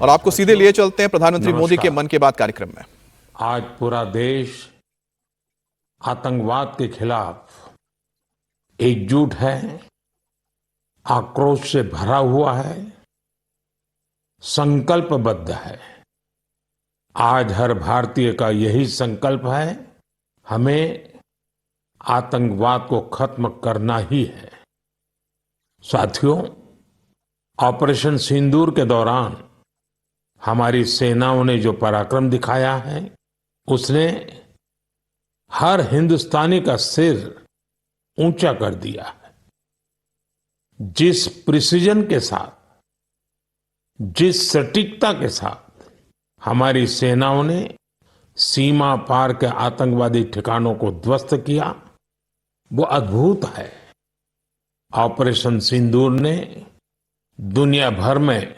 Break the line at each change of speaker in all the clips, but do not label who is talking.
और आपको सीधे लिए चलते हैं प्रधानमंत्री मोदी के
नमस्कार।
मन की बात कार्यक्रम में।
आज पूरा देश आतंकवाद के खिलाफ एकजुट है, आक्रोश से भरा हुआ है, संकल्पबद्ध है। आज हर भारतीय का यही संकल्प है, हमें आतंकवाद को खत्म करना ही है। साथियों, ऑपरेशन सिंदूर के दौरान हमारी सेनाओं ने जो पराक्रम दिखाया है, उसने हर हिंदुस्तानी का सिर ऊंचा कर दिया है। जिस प्रिसीजन के साथ, जिस सटीकता के साथ हमारी सेनाओं ने सीमा पार के आतंकवादी ठिकानों को ध्वस्त किया, वो अद्भुत है। ऑपरेशन सिंदूर ने दुनिया भर में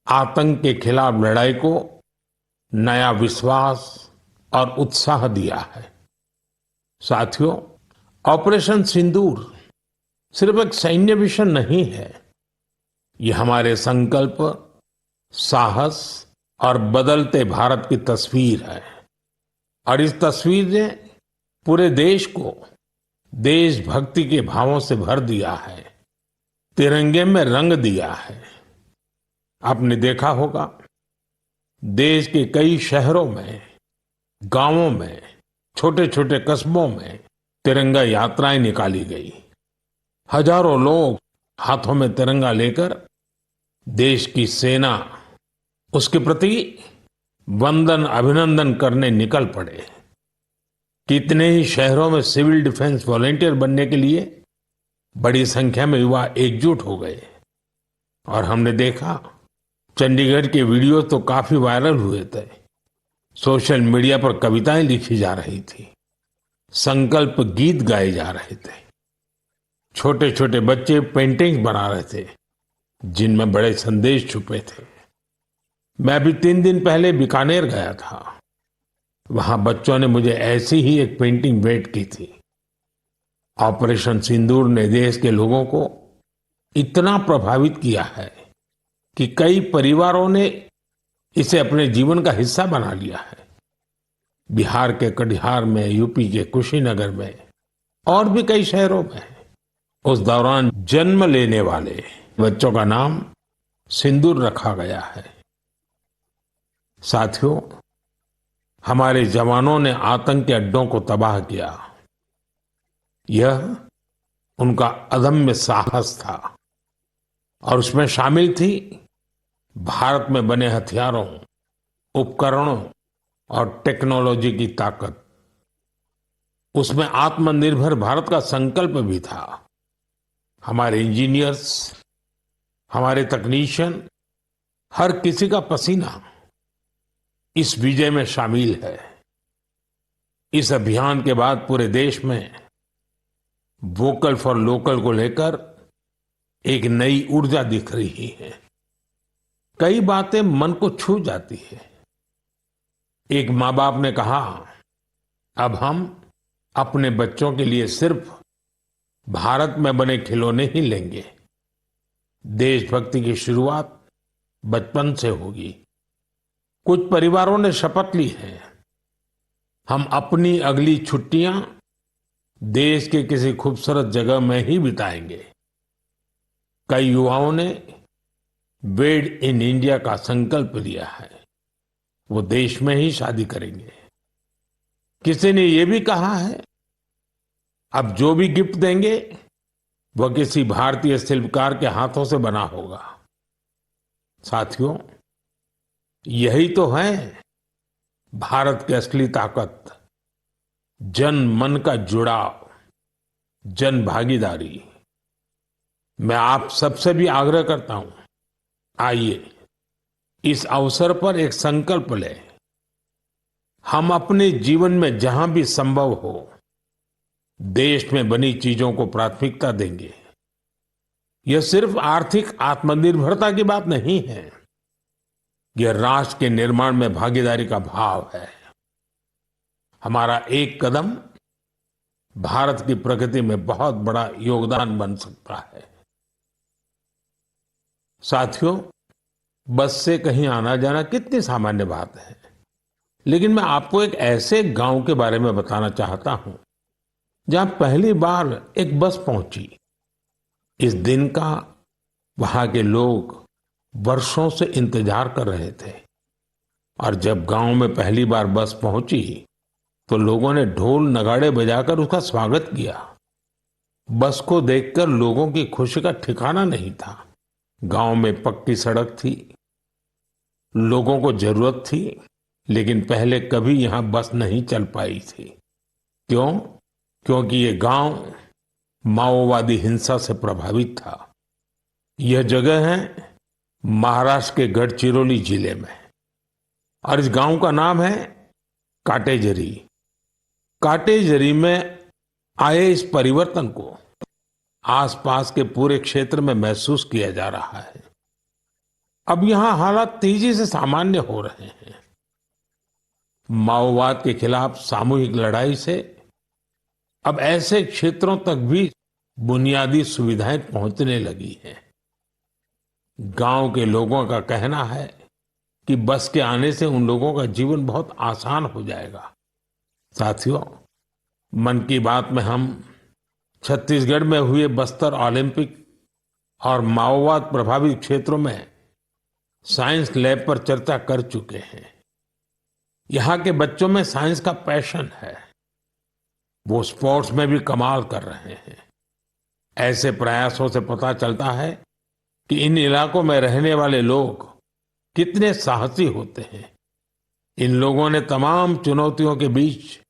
आतंक के खिलाफ लड़ाई को नया विश्वास और उत्साह दिया है। साथियों, ऑपरेशन सिंदूर सिर्फ एक सैन्य मिशन नहीं है, ये हमारे संकल्प, साहस और बदलते भारत की तस्वीर है। और इस तस्वीर ने पूरे देश को देशभक्ति के भावों से भर दिया है, तिरंगे में रंग दिया है। आपने देखा होगा, देश के कई शहरों में, गांवों में, छोटे छोटे कस्बों में तिरंगा यात्राएं निकाली गई। हजारों लोग हाथों में तिरंगा लेकर देश की सेना, उसके प्रति वंदन अभिनंदन करने निकल पड़े। कितने ही शहरों में सिविल डिफेंस वॉलेंटियर बनने के लिए बड़ी संख्या में युवा एकजुट हो गए। और हमने देखा, चंडीगढ़ के वीडियो तो काफी वायरल हुए थे। सोशल मीडिया पर कविताएं लिखी जा रही थी, संकल्प गीत गाए जा रहे थे, छोटे छोटे बच्चे पेंटिंग्स बना रहे थे जिनमें बड़े संदेश छुपे थे। मैं अभी 3 दिन पहले बीकानेर गया था। वहां बच्चों ने मुझे ऐसी ही एक पेंटिंग भेंट की थी। ऑपरेशन सिंदूर ने देश के लोगों को इतना प्रभावित किया है कि कई परिवारों ने इसे अपने जीवन का हिस्सा बना लिया है। बिहार के कटिहार में, यूपी के कुशीनगर में और भी कई शहरों में उस दौरान जन्म लेने वाले बच्चों का नाम सिंदूर रखा गया है। साथियों, हमारे जवानों ने आतंक के अड्डों को तबाह किया। यह उनका अदम्य साहस था और उसमें शामिल थी भारत में बने हथियारों, उपकरणों और टेक्नोलॉजी की ताकत। उसमें आत्मनिर्भर भारत का संकल्प भी था। हमारे इंजीनियर्स, हमारे तकनीशियन, हर किसी का पसीना इस विजय में शामिल है। इस अभियान के बाद पूरे देश में वोकल फॉर लोकल को लेकर एक नई ऊर्जा दिख रही है। कई बातें मन को छू जाती है। एक माँ बाप ने कहा, अब हम अपने बच्चों के लिए सिर्फ भारत में बने खिलौने ही लेंगे। देशभक्ति की शुरुआत बचपन से होगी। कुछ परिवारों ने शपथ ली है, हम अपनी अगली छुट्टियां देश के किसी खूबसूरत जगह में ही बिताएंगे। कई युवाओं ने मेड इन इंडिया का संकल्प लिया है, वो देश में ही शादी करेंगे। किसी ने ये भी कहा है, अब जो भी गिफ्ट देंगे वह किसी भारतीय शिल्पकार के हाथों से बना होगा। साथियों, यही तो है भारत की असली ताकत, जन मन का जुड़ाव, जन भागीदारी। मैं आप सबसे भी आग्रह करता हूं, आइए इस अवसर पर एक संकल्प लें। हम अपने जीवन में जहां भी संभव हो देश में बनी चीजों को प्राथमिकता देंगे। यह सिर्फ आर्थिक आत्मनिर्भरता की बात नहीं है, यह राष्ट्र के निर्माण में भागीदारी का भाव है। हमारा एक कदम भारत की प्रगति में बहुत बड़ा योगदान बन सकता है। साथियों, बस से कहीं आना जाना कितनी सामान्य बात है। लेकिन मैं आपको एक ऐसे गांव के बारे में बताना चाहता हूं जहां पहली बार एक बस पहुंची। इस दिन का वहां के लोग वर्षों से इंतजार कर रहे थे और जब गांव में पहली बार बस पहुंची तो लोगों ने ढोल नगाड़े बजाकर उसका स्वागत किया। बस को देखकर लोगों की खुशी का ठिकाना नहीं था। गांव में पक्की सड़क थी, लोगों को जरूरत थी, लेकिन पहले कभी यहां बस नहीं चल पाई थी। क्यों? क्योंकि ये गांव माओवादी हिंसा से प्रभावित था। यह जगह है महाराष्ट्र के गढ़चिरौली जिले में और इस गांव का नाम है काटेजरी। काटेजरी में आए इस परिवर्तन को आसपास के पूरे क्षेत्र में महसूस किया जा रहा है। अब यहां हालात तेजी से सामान्य हो रहे हैं। माओवाद के खिलाफ सामूहिक लड़ाई से अब ऐसे क्षेत्रों तक भी बुनियादी सुविधाएं पहुंचने लगी हैं। गांव के लोगों का कहना है कि बस के आने से उन लोगों का जीवन बहुत आसान हो जाएगा। साथियों, मन की बात में हम छत्तीसगढ़ में हुए बस्तर ओलंपिक और माओवाद प्रभावित क्षेत्रों में साइंस लैब पर चर्चा कर चुके हैं। यहाँ के बच्चों में साइंस का पैशन है, वो स्पोर्ट्स में भी कमाल कर रहे हैं। ऐसे प्रयासों से पता चलता है कि इन इलाकों में रहने वाले लोग कितने साहसी होते हैं। इन लोगों ने तमाम चुनौतियों के बीच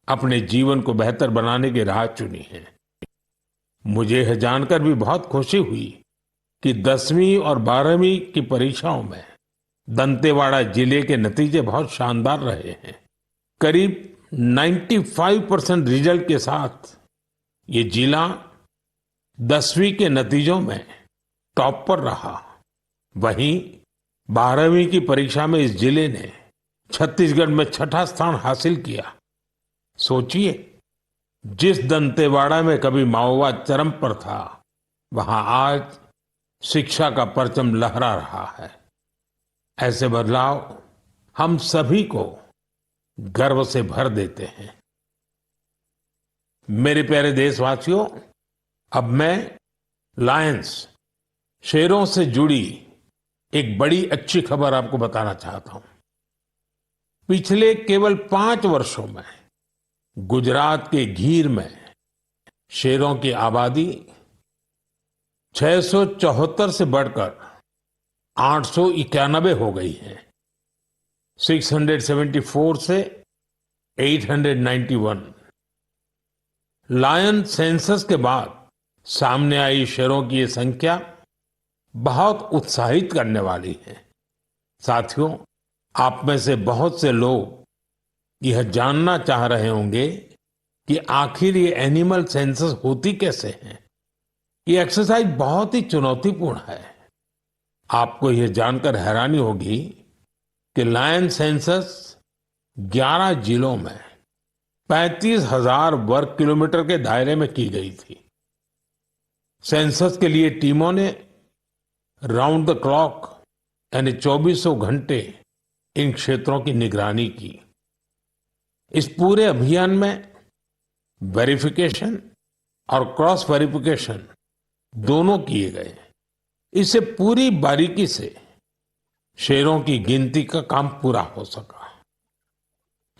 अपने जीवन को बेहतर बनाने की राह चुनी है। मुझे यह जानकर भी बहुत खुशी हुई कि 10वीं और 12वीं की परीक्षाओं में दंतेवाड़ा जिले के नतीजे बहुत शानदार रहे हैं। करीब 95% रिजल्ट के साथ ये जिला 10वीं के नतीजों में टॉप पर रहा। वहीं 12वीं की परीक्षा में इस जिले ने छत्तीसगढ़ में छठा स्थान हासिल किया। सोचिए, जिस दंतेवाड़ा में कभी माओवाद चरम पर था, वहां आज शिक्षा का परचम लहरा रहा है। ऐसे बदलाव हम सभी को गर्व से भर देते हैं। मेरे प्यारे देशवासियों, अब मैं लायंस, शेरों से जुड़ी एक बड़ी अच्छी खबर आपको बताना चाहता हूं। पिछले केवल 5 वर्षों में गुजरात के गीर में शेरों की आबादी 674 से बढ़कर 891 हो गई है। 674 से 891। लायन सेंसस के बाद सामने आई शेरों की ये संख्या बहुत उत्साहित करने वाली है। साथियों, आप में से बहुत से लोग यह जानना चाह रहे होंगे कि आखिर ये एनिमल सेंसस होती कैसे है। ये एक्सरसाइज बहुत ही चुनौतीपूर्ण है। आपको यह जानकर हैरानी होगी कि लायन सेंसस 11 जिलों में 35,000 वर्ग किलोमीटर के दायरे में की गई थी। सेंसस के लिए टीमों ने राउंड द क्लॉक यानी 2400 घंटे इन क्षेत्रों की निगरानी की। इस पूरे अभियान में वेरिफिकेशन और क्रॉस वेरिफिकेशन दोनों किए गए। इससे पूरी बारीकी से शेरों की गिनती का काम पूरा हो सका।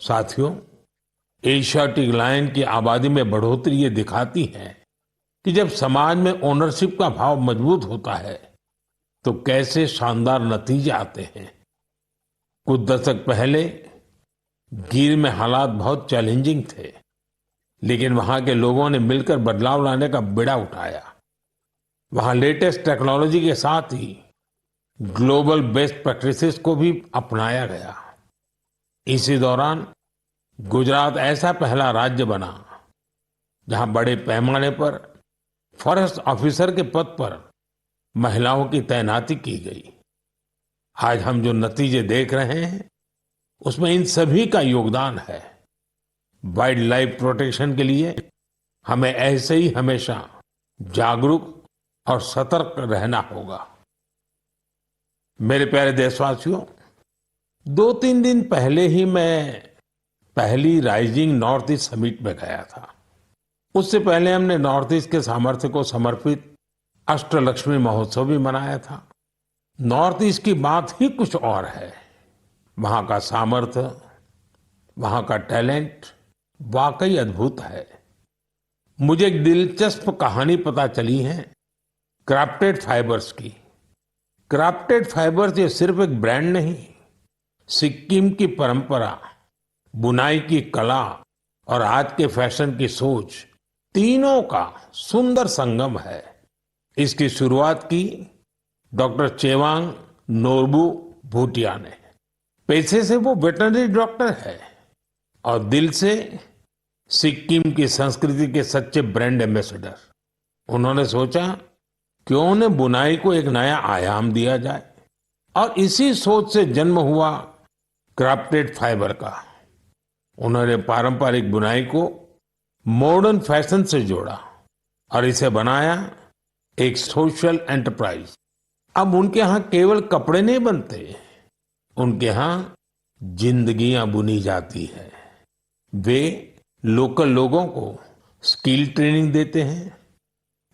साथियों, एशियाटिक लायन की आबादी में बढ़ोतरी ये दिखाती है कि जब समाज में ओनरशिप का भाव मजबूत होता है तो कैसे शानदार नतीजे आते हैं। कुछ दशक पहले गीर में हालात बहुत चैलेंजिंग थे, लेकिन वहां के लोगों ने मिलकर बदलाव लाने का बीड़ा उठाया। वहां लेटेस्ट टेक्नोलॉजी के साथ ही ग्लोबल बेस्ट प्रैक्टिसेस को भी अपनाया गया। इसी दौरान गुजरात ऐसा पहला राज्य बना जहां बड़े पैमाने पर फॉरेस्ट ऑफिसर के पद पर महिलाओं की तैनाती की गई। आज हम जो नतीजे देख रहे हैं उसमें इन सभी का योगदान है। वाइल्ड लाइफ प्रोटेक्शन के लिए हमें ऐसे ही हमेशा जागरूक और सतर्क रहना होगा। मेरे प्यारे देशवासियों, 2-3 दिन पहले ही मैं पहली राइजिंग नॉर्थ ईस्ट समिट में गया था। उससे पहले हमने नॉर्थ ईस्ट के सामर्थ्य को समर्पित अष्टलक्ष्मी महोत्सव भी मनाया था। नॉर्थ ईस्ट की बात ही कुछ और है। वहां का सामर्थ्य, वहां का टैलेंट वाकई अद्भुत है। मुझे एक दिलचस्प कहानी पता चली है क्राफ्टेड फाइबर्स की। क्राफ्टेड फाइबर्स ये सिर्फ एक ब्रांड नहीं, सिक्किम की परंपरा, बुनाई की कला और आज के फैशन की सोच, तीनों का सुंदर संगम है। इसकी शुरुआत की डॉक्टर चेवांग नोरबू भूटिया ने। पेशे से वो वेटरनरी डॉक्टर है और दिल से सिक्किम की संस्कृति के सच्चे ब्रांड एम्बेसडर। उन्होंने सोचा क्यों न बुनाई को एक नया आयाम दिया जाए, और इसी सोच से जन्म हुआ क्राफ्टेड फाइबर का। उन्होंने पारंपरिक बुनाई को मॉडर्न फैशन से जोड़ा और इसे बनाया एक सोशल एंटरप्राइज। अब उनके यहाँ केवल कपड़े नहीं बनते, उनके यहाँ जिंदगियां बुनी जाती है। वे लोकल लोगों को स्किल ट्रेनिंग देते हैं,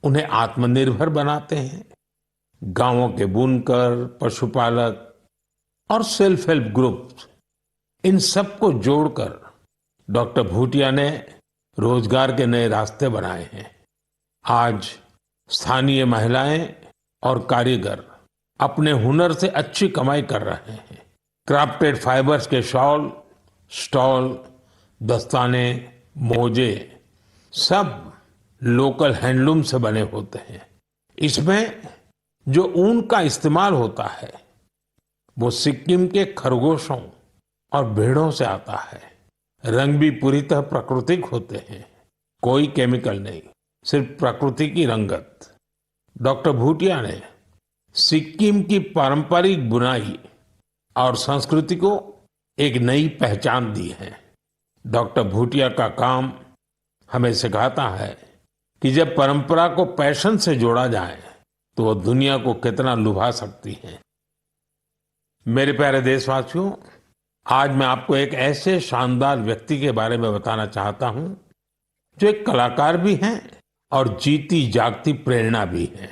उन्हें आत्मनिर्भर बनाते हैं। गांवों के बुनकर, पशुपालक और सेल्फ हेल्प ग्रुप, इन सबको जोड़कर डॉक्टर भूटिया ने रोजगार के नए रास्ते बनाए हैं। आज स्थानीय महिलाएं और कारीगर अपने हुनर से अच्छी कमाई कर रहे हैं। क्राफ्टेड फाइबर्स के शॉल, स्टॉल, दस्ताने, मोजे सब लोकल हैंडलूम से बने होते हैं। इसमें जो ऊन का इस्तेमाल होता है वो सिक्किम के खरगोशों और भेड़ों से आता है। रंग भी पूरी तरह प्राकृतिक होते हैं, कोई केमिकल नहीं, सिर्फ प्रकृति की रंगत। डॉक्टर भूटिया ने सिक्किम की पारंपरिक बुनाई और संस्कृति को एक नई पहचान दी है। डॉक्टर भूटिया का काम हमें सिखाता है कि जब परंपरा को पैशन से जोड़ा जाए तो वो दुनिया को कितना लुभा सकती है। मेरे प्यारे देशवासियों, आज मैं आपको एक ऐसे शानदार व्यक्ति के बारे में बताना चाहता हूं जो एक कलाकार भी हैं और जीती जागती प्रेरणा भी है।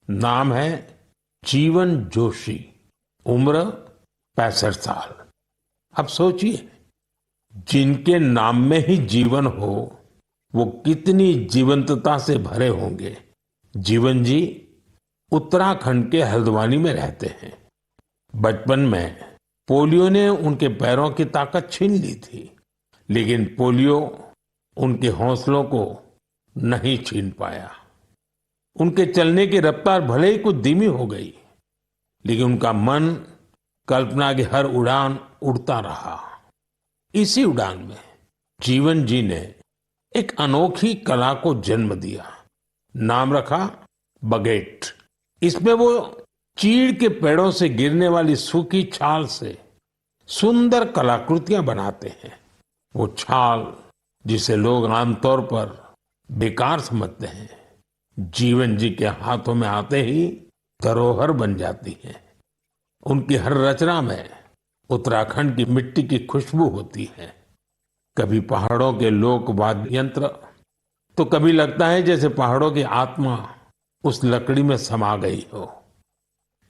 नाम है जीवन जोशी। उम्र 65 साल। अब सोचिए, जिनके नाम में ही जीवन हो वो कितनी जीवंतता से भरे होंगे। जीवन जी उत्तराखंड के हल्द्वानी में रहते हैं। बचपन में पोलियो ने उनके पैरों की ताकत छीन ली थी, लेकिन पोलियो उनके हौसलों को नहीं छीन पाया। उनके चलने की रफ्तार भले ही कुछ धीमी हो गई, लेकिन उनका मन कल्पना की हर उड़ान उड़ता रहा। इसी उड़ान में जीवन जी ने एक अनोखी कला को जन्म दिया। नाम रखा बगेट। इसमें वो चीड़ के पेड़ों से गिरने वाली सूखी छाल से सुंदर कलाकृतियां बनाते हैं। वो छाल जिसे लोग आमतौर पर बेकार समझते हैं, जीवन जी के हाथों में आते ही धरोहर बन जाती है। उनकी हर रचना में उत्तराखंड की मिट्टी की खुशबू होती है। कभी पहाड़ों के लोक वाद्य यंत्र, तो कभी लगता है जैसे पहाड़ों की आत्मा उस लकड़ी में समा गई हो।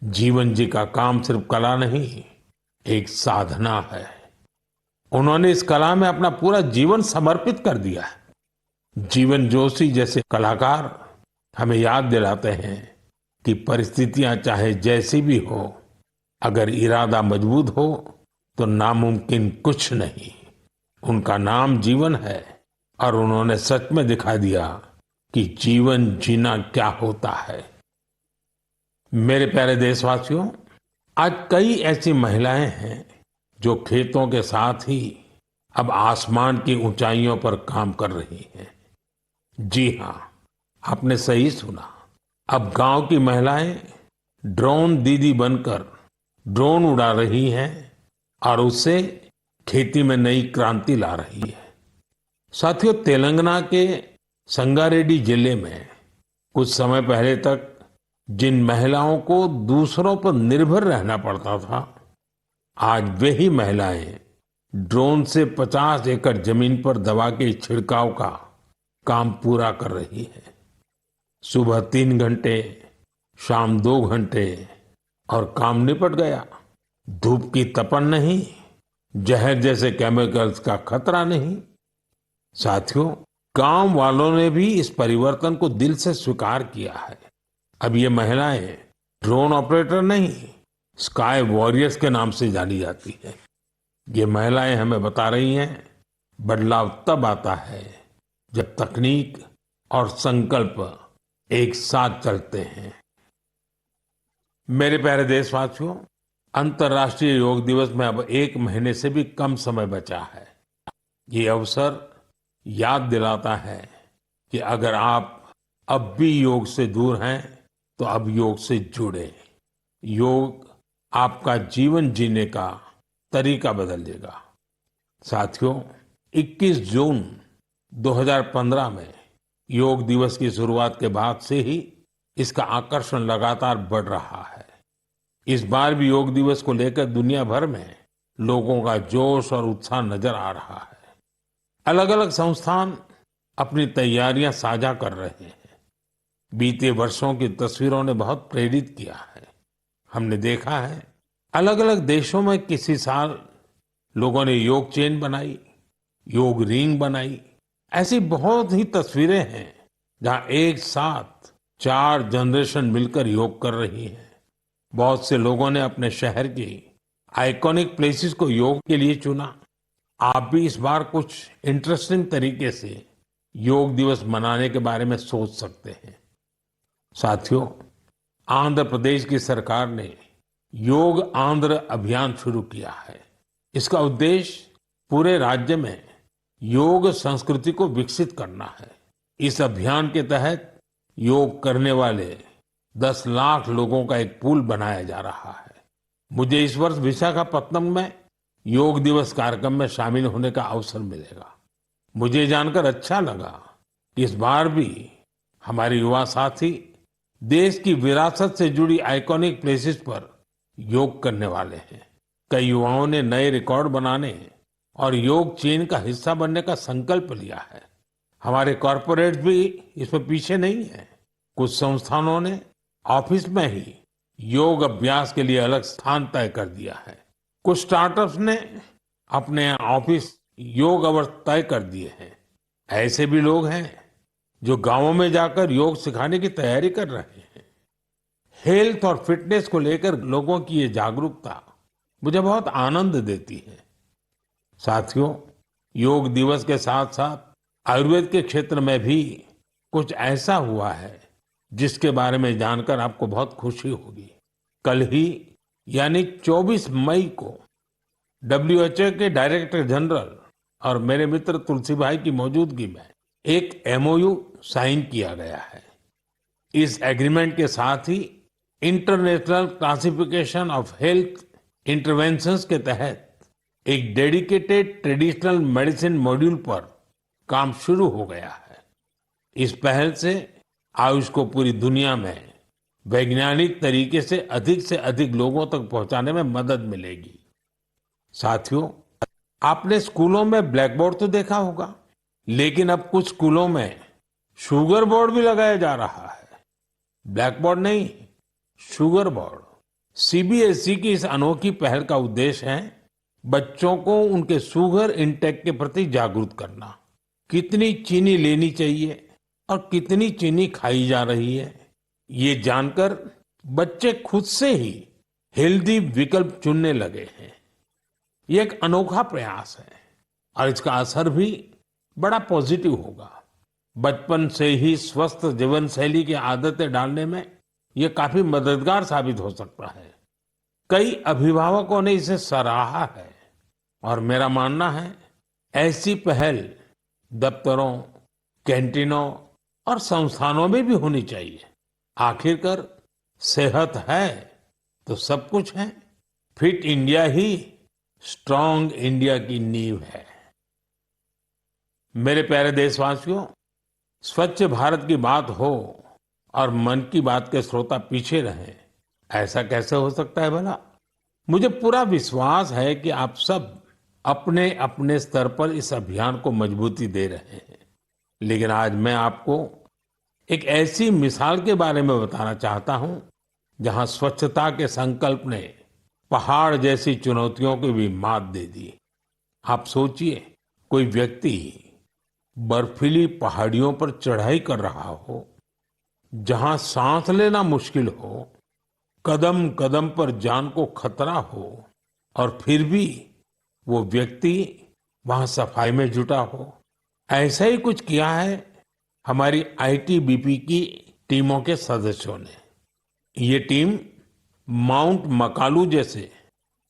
जीवन जी का काम सिर्फ कला नहीं, एक साधना है। उन्होंने इस कला में अपना पूरा जीवन समर्पित कर दिया है। जीवन जोशी जैसे कलाकार हमें याद दिलाते हैं कि परिस्थितियां चाहे जैसी भी हो, अगर इरादा मजबूत हो तो नामुमकिन कुछ नहीं। उनका नाम जीवन है और उन्होंने सच में दिखा दिया कि जीवन जीना क्या होता है। मेरे प्यारे देशवासियों, आज कई ऐसी महिलाएं हैं जो खेतों के साथ ही अब आसमान की ऊंचाइयों पर काम कर रही हैं। जी हां, आपने सही सुना। अब गांव की महिलाएं ड्रोन दीदी बनकर ड्रोन उड़ा रही हैं और उससे खेती में नई क्रांति ला रही है। साथियों, तेलंगाना के संगारेड्डी जिले में कुछ समय पहले तक जिन महिलाओं को दूसरों पर निर्भर रहना पड़ता था, आज वही महिलाएं ड्रोन से 50 एकड़ जमीन पर दवा के छिड़काव का काम पूरा कर रही है। सुबह 3 घंटे, शाम 2 घंटे और काम निपट गया। धूप की तपन नहीं, जहर जैसे केमिकल्स का खतरा नहीं। साथियों, गांव वालों ने भी इस परिवर्तन को दिल से स्वीकार किया है। अब ये महिलाएं ड्रोन ऑपरेटर नहीं, स्काई वॉरियर्स के नाम से जानी जाती है। ये महिलाएं हमें बता रही हैं, बदलाव तब आता है जब तकनीक और संकल्प एक साथ चलते हैं। मेरे प्यारे देशवासियों, अंतर्राष्ट्रीय योग दिवस में अब 1 महीने से भी कम समय बचा है। ये अवसर याद दिलाता है कि अगर आप अब भी योग से दूर हैं, तो अब योग से जुड़े। योग आपका जीवन जीने का तरीका बदल देगा। साथियों, 21 जून 2015 में योग दिवस की शुरुआत के बाद से ही इसका आकर्षण लगातार बढ़ रहा है। इस बार भी योग दिवस को लेकर दुनिया भर में लोगों का जोश और उत्साह नजर आ रहा है। अलग अलग संस्थान अपनी तैयारियां साझा कर रहे हैं। बीते वर्षों की तस्वीरों ने बहुत प्रेरित किया है। हमने देखा है, अलग अलग देशों में किसी साल लोगों ने योग चेन बनाई, योग रिंग बनाई। ऐसी बहुत ही तस्वीरें हैं जहां एक साथ 4 जनरेशन मिलकर योग कर रही हैं। बहुत से लोगों ने अपने शहर की आइकॉनिक प्लेसेस को योग के लिए चुना। आप भी इस बार कुछ इंटरेस्टिंग तरीके से योग दिवस मनाने के बारे में सोच सकते हैं। साथियों, आंध्र प्रदेश की सरकार ने योग आंध्र अभियान शुरू किया है। इसका उद्देश्य पूरे राज्य में योग संस्कृति को विकसित करना है। इस अभियान के तहत योग करने वाले 10 लाख लोगों का एक पूल बनाया जा रहा है। मुझे इस वर्ष विशाखापत्तनम में योग दिवस कार्यक्रम में शामिल होने का अवसर मिलेगा। मुझे जानकर अच्छा लगा कि इस बार भी हमारे युवा साथी देश की विरासत से जुड़ी आइकॉनिक प्लेसेस पर योग करने वाले हैं। कई युवाओं ने नए रिकॉर्ड बनाने और योग चेन का हिस्सा बनने का संकल्प लिया है। हमारे कॉरपोरेट भी इसमें पीछे नहीं है। कुछ संस्थानों ने ऑफिस में ही योग अभ्यास के लिए अलग स्थान तय कर दिया है। कुछ स्टार्टअप्स ने अपने ऑफिस योग अवर्स तय कर दिए हैं। ऐसे भी लोग हैं जो गांवों में जाकर योग सिखाने की तैयारी कर रहे हैं। हेल्थ और फिटनेस को लेकर लोगों की ये जागरूकता मुझे बहुत आनंद देती है। साथियों, योग दिवस के साथ साथ आयुर्वेद के क्षेत्र में भी कुछ ऐसा हुआ है जिसके बारे में जानकर आपको बहुत खुशी होगी। कल ही यानी 24 मई को WHO के डायरेक्टर जनरल और मेरे मित्र तुलसी भाई की मौजूदगी में एक MOU साइन किया गया है। इस एग्रीमेंट के साथ ही international classification of health interventions के तहत एक डेडिकेटेड ट्रेडिशनल मेडिसिन मॉड्यूल पर काम शुरू हो गया है। इस पहल से आयुष को पूरी दुनिया में वैज्ञानिक तरीके से अधिक लोगों तक पहुंचाने में मदद मिलेगी। साथियों, आपने स्कूलों में ब्लैक बोर्ड तो देखा होगा, लेकिन अब कुछ स्कूलों में शुगर बोर्ड भी लगाया जा रहा है। ब्लैक बोर्ड नहीं, शुगर बोर्ड। CBSE की इस अनोखी पहल का उद्देश्य है बच्चों को उनके शुगर इंटेक के प्रति जागरूक करना। कितनी चीनी लेनी चाहिए और कितनी चीनी खाई जा रही है, ये जानकर बच्चे खुद से ही हेल्दी विकल्प चुनने लगे हैं। ये एक अनोखा प्रयास है और इसका असर भी बड़ा पॉजिटिव होगा। बचपन से ही स्वस्थ जीवन शैली की आदतें डालने में ये काफी मददगार साबित हो सकता है। कई अभिभावकों ने इसे सराहा है और मेरा मानना है ऐसी पहल दफ्तरों, कैंटीनों और संस्थानों में भी होनी चाहिए। आखिरकार सेहत है तो सब कुछ है। फिट इंडिया ही स्ट्रांग इंडिया की नींव है। मेरे प्यारे देशवासियों, स्वच्छ भारत की बात हो और मन की बात के श्रोता पीछे रहें, ऐसा कैसे हो सकता है भला? मुझे पूरा विश्वास है कि आप सब अपने अपने स्तर पर इस अभियान को मजबूती दे रहे हैं। लेकिन आज मैं आपको एक ऐसी मिसाल के बारे में बताना चाहता हूं जहां स्वच्छता के संकल्प ने पहाड़ जैसी चुनौतियों को भी मात दे दी। आप सोचिए, कोई व्यक्ति बर्फीली पहाड़ियों पर चढ़ाई कर रहा हो, जहां सांस लेना मुश्किल हो, कदम कदम पर जान को खतरा हो, और फिर भी वो व्यक्ति वहां सफाई में जुटा हो। ऐसा ही कुछ किया है हमारी आईटीबीपी की टीमों के सदस्यों ने। ये टीम माउंट मकालू जैसे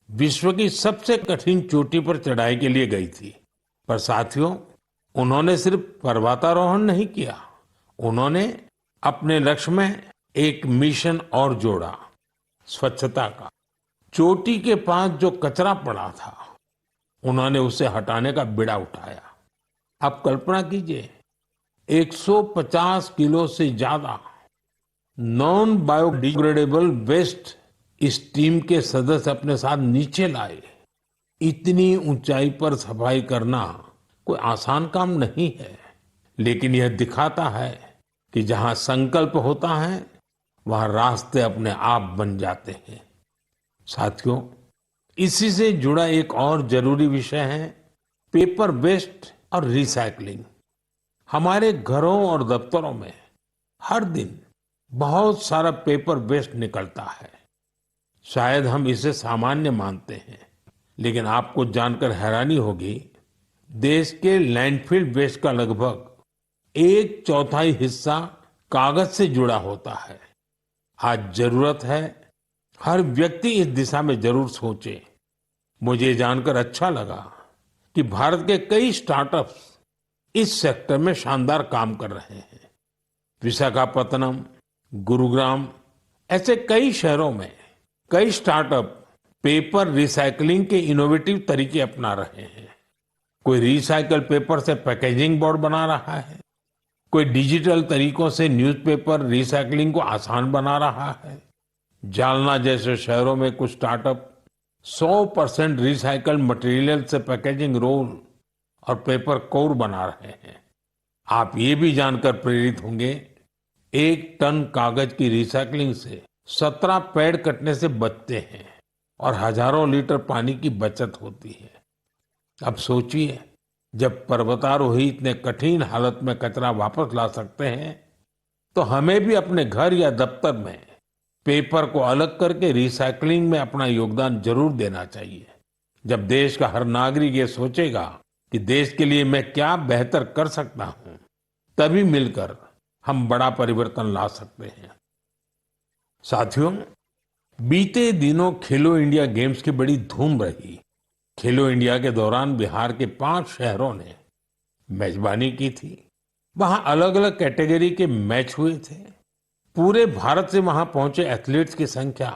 विश्व की सबसे कठिन चोटी पर चढ़ाई के लिए गई थी। पर साथियों, उन्होंने सिर्फ पर्वतारोहण नहीं किया, उन्होंने अपने लक्ष्य में एक मिशन और जोड़ा, स्वच्छता का। चोटी के पास जो कचरा पड़ा था, उन्होंने उसे हटाने का बीड़ा उठाया। आप कल्पना कीजिए, 150 किलो से ज्यादा नॉन बायोडिग्रेडेबल वेस्ट इस टीम के सदस्य अपने साथ नीचे लाए। इतनी ऊंचाई पर सफाई करना कोई आसान काम नहीं है, लेकिन यह दिखाता है कि जहां संकल्प होता है, वहां रास्ते अपने आप बन जाते हैं। साथियों, इसी से जुड़ा एक और जरूरी विषय है पेपर वेस्ट और रिसाइकलिंग। हमारे घरों और दफ्तरों में हर दिन बहुत सारा पेपर वेस्ट निकलता है। शायद हम इसे सामान्य मानते हैं, लेकिन आपको जानकर हैरानी होगी, देश के लैंडफिल वेस्ट का लगभग 1/4 हिस्सा कागज से जुड़ा होता है। आज जरूरत है हर व्यक्ति इस दिशा में जरूर सोचे। मुझे जानकर अच्छा लगा कि भारत के कई स्टार्टअप्स इस सेक्टर में शानदार काम कर रहे हैं। विशाखापत्तनम, गुरुग्राम, ऐसे कई शहरों में कई स्टार्टअप पेपर रिसाइकलिंग के इनोवेटिव तरीके अपना रहे हैं। कोई रिसाइकल पेपर से पैकेजिंग बोर्ड बना रहा है, कोई डिजिटल तरीकों से न्यूज़पेपर रिसाइकलिंग को आसान बना रहा है। जालना जैसे शहरों में कुछ स्टार्टअप 100% रिसाइकल मटेरियल से पैकेजिंग रोल और पेपर कोर बना रहे हैं। आप ये भी जानकर प्रेरित होंगे, 1 टन कागज की रिसाइकलिंग से 17 पेड़ कटने से बचते हैं और हजारों लीटर पानी की बचत होती है। अब सोचिए, जब पर्वतारोही इतने कठिन हालत में कचरा वापस ला सकते हैं, तो हमें भी अपने घर या दफ्तर में पेपर को अलग करके रिसाइकलिंग में अपना योगदान जरूर देना चाहिए। जब देश का हर नागरिक ये सोचेगा कि देश के लिए मैं क्या बेहतर कर सकता हूं, तभी मिलकर हम बड़ा परिवर्तन ला सकते हैं। साथियों, बीते दिनों खेलो इंडिया गेम्स की बड़ी धूम रही। खेलो इंडिया के दौरान बिहार के 5 शहरों ने मेजबानी की थी। वहां अलग अलग कैटेगरी के मैच हुए थे। पूरे भारत से वहां पहुंचे एथलीट्स की संख्या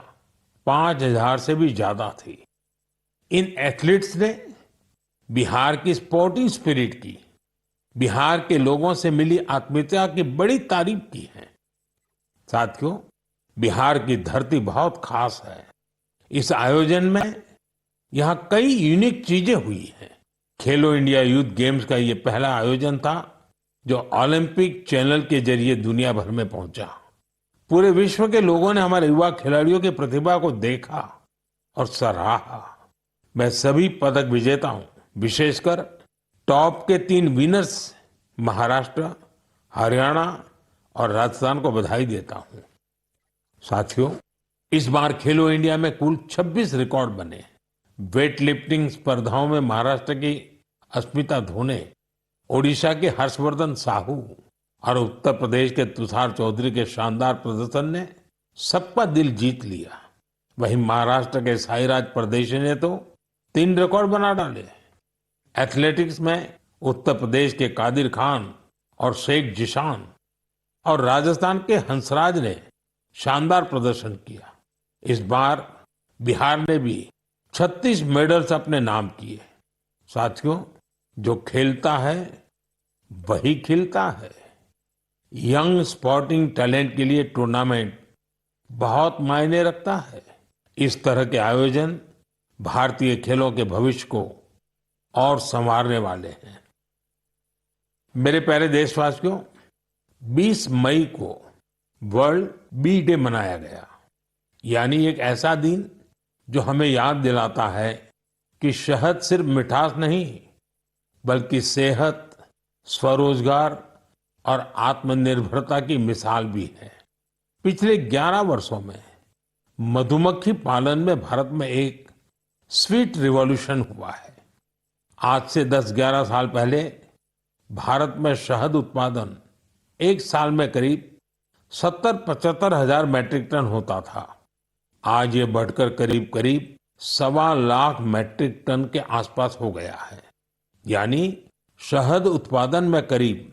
5,000 से भी ज्यादा थी। इन एथलीट्स ने बिहार की स्पोर्टिंग स्पिरिट की, बिहार के लोगों से मिली आत्मीयता की बड़ी तारीफ की है। साथियों, बिहार की धरती बहुत खास है। इस आयोजन में यहाँ कई यूनिक चीजें हुई हैं। खेलो इंडिया यूथ गेम्स का ये पहला आयोजन था जो ओलंपिक चैनल के जरिए दुनिया भर में पहुंचा। पूरे विश्व के लोगों ने हमारे युवा खिलाड़ियों की प्रतिभा को देखा और सराहा। मैं सभी पदक विजेताओं, विशेषकर टॉप के 3 विनर्स महाराष्ट्र, हरियाणा और राजस्थान को बधाई देता हूं। साथियों, इस बार खेलो इंडिया में कुल 26 रिकॉर्ड बने। वेट लिफ्टिंग स्पर्धाओं में महाराष्ट्र की अस्मिता धोने, ओडिशा के हर्षवर्धन साहू और उत्तर प्रदेश के तुषार चौधरी के शानदार प्रदर्शन ने सबका दिल जीत लिया। वहीं महाराष्ट्र के साईराज परदेशी ने तो 3 रिकॉर्ड बना डाले। एथलेटिक्स में उत्तर प्रदेश के कादिर खान और शेख जिशान और राजस्थान के हंसराज ने शानदार प्रदर्शन किया। इस बार बिहार ने भी 36 मेडल्स अपने नाम किए। साथियों, जो खेलता है वही खिलता है, यंग स्पोर्टिंग टैलेंट के लिए टूर्नामेंट बहुत मायने रखता है। इस तरह के आयोजन भारतीय खेलों के भविष्य को और संवारने वाले हैं। मेरे प्यारे देशवासियों, 20 मई को वर्ल्ड बी डे मनाया गया, यानी एक ऐसा दिन जो हमें याद दिलाता है कि शहद सिर्फ मिठास नहीं, बल्कि सेहत, स्वरोजगार और आत्मनिर्भरता की मिसाल भी है। पिछले 11 वर्षों में मधुमक्खी पालन में भारत में एक स्वीट रिवॉल्यूशन हुआ है। आज से 10-11 साल पहले भारत में शहद उत्पादन एक साल में करीब 70-75 हजार मैट्रिक टन होता था। आज ये बढ़कर करीब करीब 1.25 लाख मैट्रिक टन के आसपास हो गया है। यानी शहद उत्पादन में करीब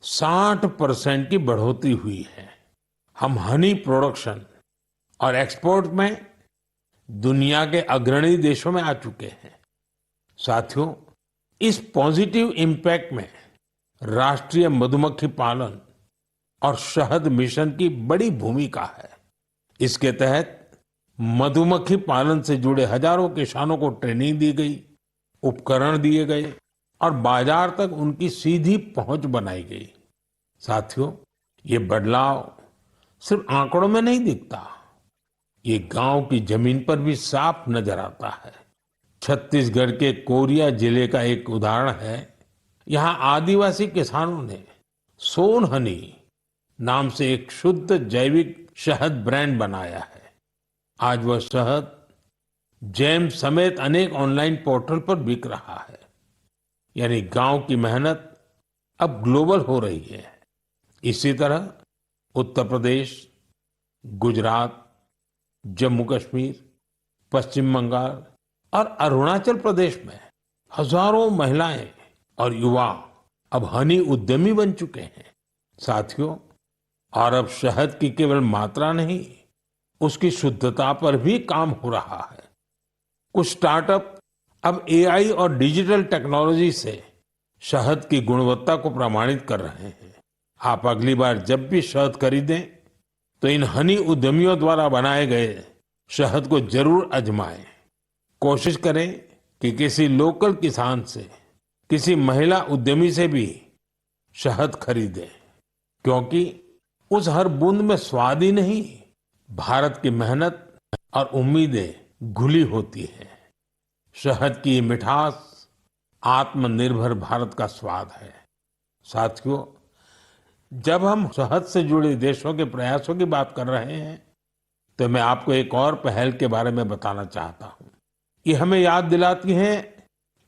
60% की बढ़ोतरी हुई है। हम हनी प्रोडक्शन और एक्सपोर्ट में दुनिया के अग्रणी देशों में आ चुके हैं। साथियों, इस पॉजिटिव इम्पैक्ट में राष्ट्रीय मधुमक्खी पालन और शहद मिशन की बड़ी भूमिका है। इसके तहत मधुमक्खी पालन से जुड़े हजारों किसानों को ट्रेनिंग दी गई, उपकरण दिए गए और बाजार तक उनकी सीधी पहुंच बनाई गई। साथियों, ये बदलाव सिर्फ आंकड़ों में नहीं दिखता, ये गांव की जमीन पर भी साफ नजर आता है। छत्तीसगढ़ के कोरिया जिले का एक उदाहरण है। यहाँ आदिवासी किसानों ने सोन हनी नाम से एक शुद्ध जैविक शहद ब्रांड बनाया है। आज वह शहद जैम समेत अनेक ऑनलाइन पोर्टल पर बिक रहा है। यानी गांव की मेहनत अब ग्लोबल हो रही है। इसी तरह उत्तर प्रदेश, गुजरात, जम्मू कश्मीर, पश्चिम बंगाल और अरुणाचल प्रदेश में हजारों महिलाएं और युवा अब हनी उद्यमी बन चुके हैं। साथियों, और अब शहद की केवल मात्रा नहीं, उसकी शुद्धता पर भी काम हो रहा है। कुछ स्टार्टअप अब एआई और डिजिटल टेक्नोलॉजी से शहद की गुणवत्ता को प्रमाणित कर रहे हैं। आप अगली बार जब भी शहद खरीदें तो इन हनी उद्यमियों द्वारा बनाए गए शहद को जरूर आजमाएं। कोशिश करें कि किसी लोकल किसान से, किसी महिला उद्यमी से भी शहद खरीदें, क्योंकि उस हर बूंद में स्वाद ही नहीं, भारत की मेहनत और उम्मीदें घुली होती हैं। शहद की ये मिठास आत्मनिर्भर भारत का स्वाद है। साथियों, जब हम शहद से जुड़े देशों के प्रयासों की बात कर रहे हैं, तो मैं आपको एक और पहल के बारे में बताना चाहता हूं। ये हमें याद दिलाती है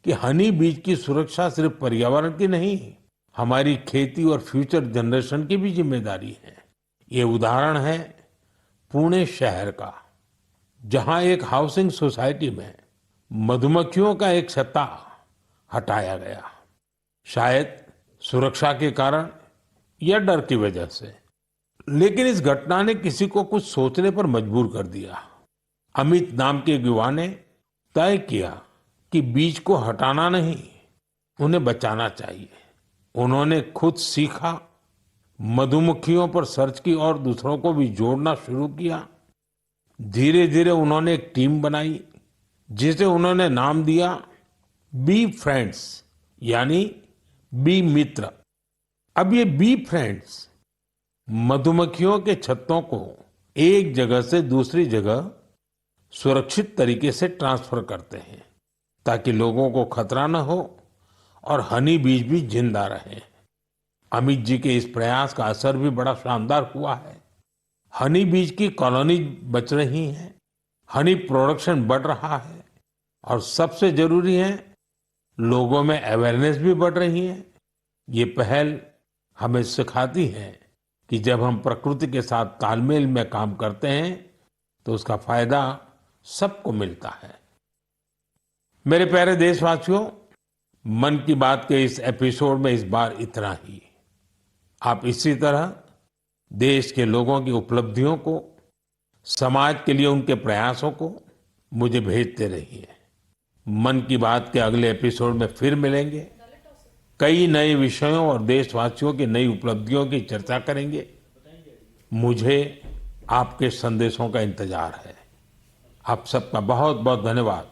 कि हनी बीज की सुरक्षा सिर्फ पर्यावरण की नहीं, हमारी खेती और फ्यूचर जनरेशन की भी जिम्मेदारी है। ये उदाहरण है पुणे शहर का, जहां एक हाउसिंग सोसाइटी में मधुमक्खियों का एक छत्ता हटाया गया, शायद सुरक्षा के कारण या डर की वजह से। लेकिन इस घटना ने किसी को कुछ सोचने पर मजबूर कर दिया। अमित नाम के एक युवा ने तय किया कि बीज को हटाना नहीं, उन्हें बचाना चाहिए। उन्होंने खुद सीखा, मधुमक्खियों पर सर्च की और दूसरों को भी जोड़ना शुरू किया। धीरे धीरे उन्होंने एक टीम बनाई, जिसे उन्होंने नाम दिया बी फ्रेंड्स, यानी बी मित्र। अब ये बी फ्रेंड्स मधुमक्खियों के छत्तों को एक जगह से दूसरी जगह सुरक्षित तरीके से ट्रांसफर करते हैं, ताकि लोगों को खतरा न हो और हनी बीज भी जिंदा रहे। अमित जी के इस प्रयास का असर भी बड़ा शानदार हुआ है। हनी बीज की कॉलोनी बच रही है, हनी प्रोडक्शन बढ़ रहा है और सबसे जरूरी है, लोगों में अवेयरनेस भी बढ़ रही है। ये पहल हमें सिखाती है कि जब हम प्रकृति के साथ तालमेल में काम करते हैं तो उसका फायदा सबको मिलता है। मेरे प्यारे देशवासियों, मन की बात के इस एपिसोड में इस बार इतना ही। आप इसी तरह देश के लोगों की उपलब्धियों को, समाज के लिए उनके प्रयासों को मुझे भेजते रहिए। मन की बात के अगले एपिसोड में फिर मिलेंगे। कई नए विषयों और देशवासियों की नई उपलब्धियों की चर्चा करेंगे। मुझे आपके संदेशों का इंतजार है। आप सबका बहुत बहुत धन्यवाद।